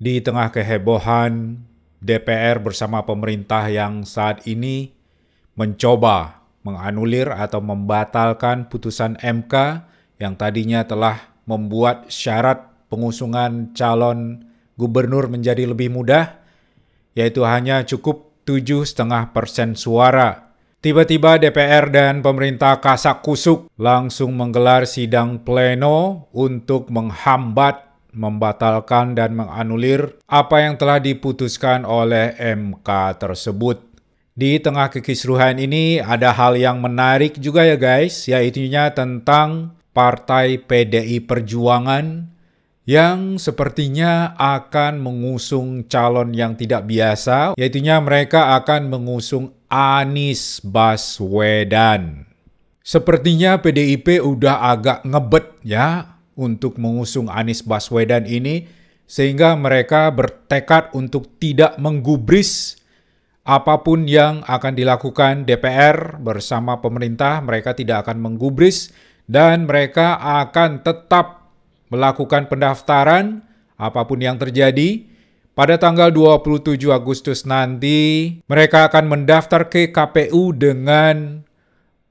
Di tengah kehebohan, DPR bersama pemerintah yang saat ini mencoba menganulir atau membatalkan putusan MK yang tadinya telah membuat syarat pengusungan calon gubernur menjadi lebih mudah, yaitu hanya cukup 7,5% suara. Tiba-tiba DPR dan pemerintah kasak kusuk langsung menggelar sidang pleno untuk menghambat, membatalkan, dan menganulir apa yang telah diputuskan oleh MK tersebut. Di tengah kekisruhan ini ada hal yang menarik juga ya guys, yaitunya tentang Partai PDI Perjuangan yang sepertinya akan mengusung calon yang tidak biasa, yaitunya mereka akan mengusung Anies Baswedan. Sepertinya PDIP udah agak ngebet ya untuk mengusung Anies Baswedan ini, sehingga mereka bertekad untuk tidak menggubris apapun yang akan dilakukan DPR bersama pemerintah. Mereka tidak akan menggubris dan mereka akan tetap melakukan pendaftaran apapun yang terjadi. Pada tanggal 27 Agustus nanti, mereka akan mendaftar ke KPU dengan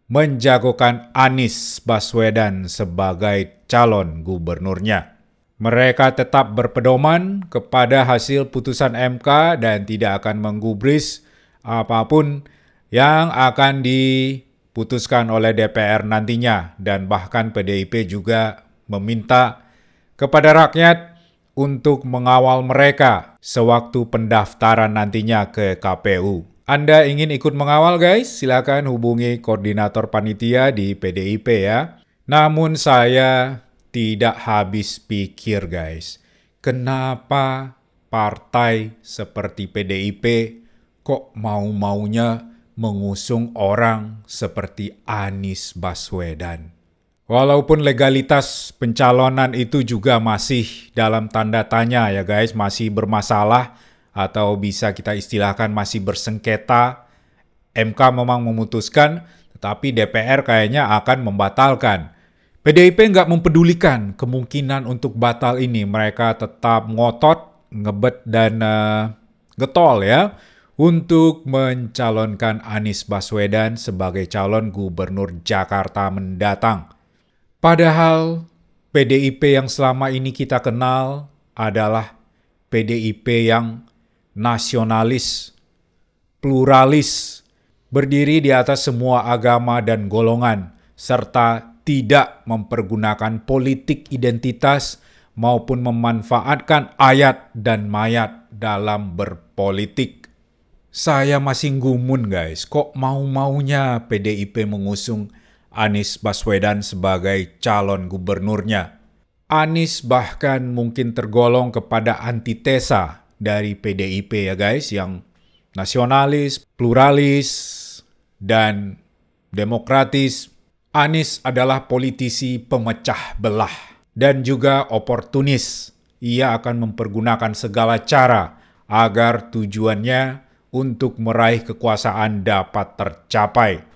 menjagokan Anies Baswedan sebagai calon gubernurnya. Mereka tetap berpedoman kepada hasil putusan MK dan tidak akan menggubris apapun yang akan diputuskan oleh DPR nantinya. Dan bahkan PDIP juga meminta kepada rakyat untuk mengawal mereka sewaktu pendaftaran nantinya ke KPU. Anda ingin ikut mengawal guys? Silakan hubungi koordinator panitia di PDIP ya. Namun saya tidak habis pikir guys. Kenapa partai seperti PDIP kok mau-maunya mengusung orang seperti Anies Baswedan? Walaupun legalitas pencalonan itu juga masih dalam tanda tanya ya guys, masih bermasalah atau bisa kita istilahkan masih bersengketa. MK memang memutuskan, tetapi DPR kayaknya akan membatalkan. PDIP nggak mempedulikan kemungkinan untuk batal ini. Mereka tetap ngotot, ngebet dan getol ya untuk mencalonkan Anies Baswedan sebagai calon gubernur Jakarta mendatang. Padahal PDIP yang selama ini kita kenal adalah PDIP yang nasionalis, pluralis, berdiri di atas semua agama dan golongan, serta tidak mempergunakan politik identitas maupun memanfaatkan ayat dan mayat dalam berpolitik. Saya masih gumun guys, kok mau-maunya PDIP mengusung Anies Baswedan sebagai calon gubernurnya. Anies bahkan mungkin tergolong kepada antitesa dari PDIP ya guys, yang nasionalis, pluralis, dan demokratis. Anies adalah politisi pemecah belah dan juga oportunis. Ia akan mempergunakan segala cara agar tujuannya untuk meraih kekuasaan dapat tercapai.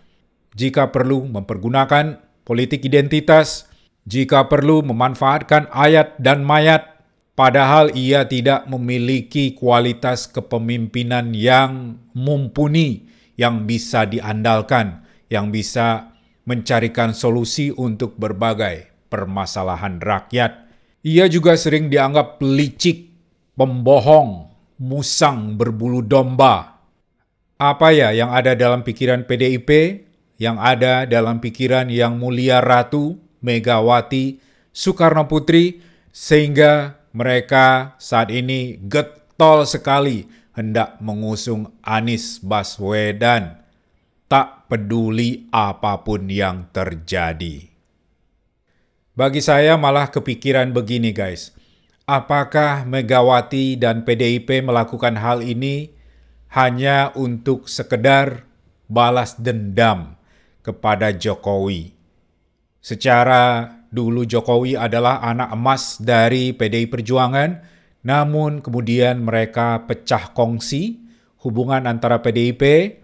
Jika perlu mempergunakan politik identitas, jika perlu memanfaatkan ayat dan mayat, padahal ia tidak memiliki kualitas kepemimpinan yang mumpuni, yang bisa diandalkan, yang bisa mencarikan solusi untuk berbagai permasalahan rakyat. Ia juga sering dianggap licik, pembohong, musang berbulu domba. Apa ya yang ada dalam pikiran PDIP? Yang ada dalam pikiran Yang Mulia Ratu Megawati Soekarno Putri, sehingga mereka saat ini getol sekali hendak mengusung Anies Baswedan, tak peduli apapun yang terjadi. Bagi saya malah kepikiran begini guys, apakah Megawati dan PDIP melakukan hal ini hanya untuk sekedar balas dendam kepada Jokowi? Secara dulu Jokowi adalah anak emas dari PDI Perjuangan, namun kemudian mereka pecah kongsi. Hubungan antara PDIP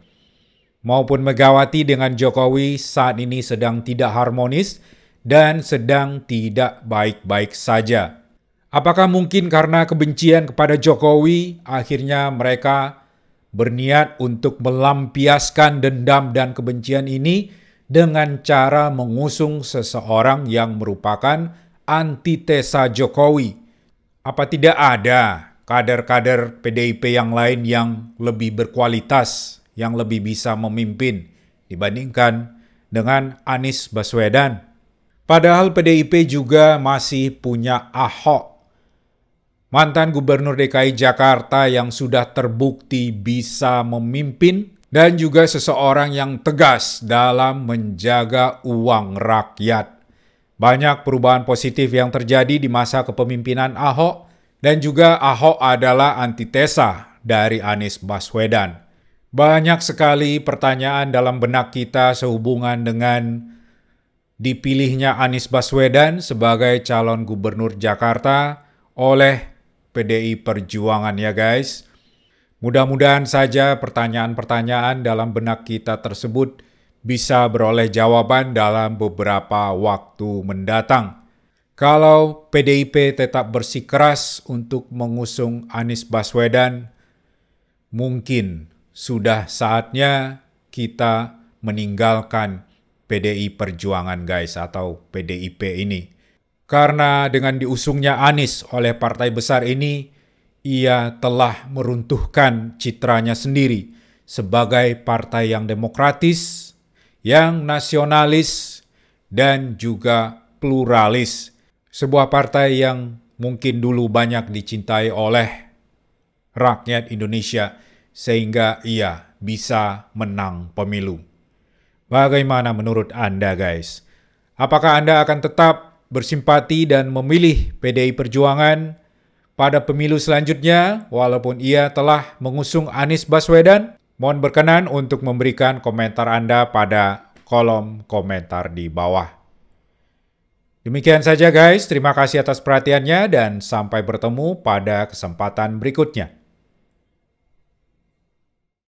maupun Megawati dengan Jokowi saat ini sedang tidak harmonis dan sedang tidak baik-baik saja. Apakah mungkin karena kebencian kepada Jokowi, akhirnya mereka berniat untuk melampiaskan dendam dan kebencian ini dengan cara mengusung seseorang yang merupakan antitesa Jokowi? Apa tidak ada kader-kader PDIP yang lain yang lebih berkualitas, yang lebih bisa memimpin dibandingkan dengan Anies Baswedan? Padahal PDIP juga masih punya Ahok, mantan Gubernur DKI Jakarta yang sudah terbukti bisa memimpin dan juga seseorang yang tegas dalam menjaga uang rakyat. Banyak perubahan positif yang terjadi di masa kepemimpinan Ahok dan juga Ahok adalah antitesa dari Anies Baswedan. Banyak sekali pertanyaan dalam benak kita sehubungan dengan dipilihnya Anies Baswedan sebagai calon gubernur Jakarta oleh PDI Perjuangan ya guys. Mudah-mudahan saja pertanyaan-pertanyaan dalam benak kita tersebut bisa beroleh jawaban dalam beberapa waktu mendatang. Kalau PDIP tetap bersikeras untuk mengusung Anies Baswedan, mungkin sudah saatnya kita meninggalkan PDI Perjuangan guys atau PDIP ini. Karena dengan diusungnya Anies oleh partai besar ini, ia telah meruntuhkan citranya sendiri sebagai partai yang demokratis, yang nasionalis, dan juga pluralis. Sebuah partai yang mungkin dulu banyak dicintai oleh rakyat Indonesia sehingga ia bisa menang pemilu. Bagaimana menurut Anda guys? Apakah Anda akan tetap bersimpati dan memilih PDI Perjuangan pada pemilu selanjutnya walaupun ia telah mengusung Anies Baswedan? Mohon berkenan untuk memberikan komentar Anda pada kolom komentar di bawah. Demikian saja guys, terima kasih atas perhatiannya dan sampai bertemu pada kesempatan berikutnya.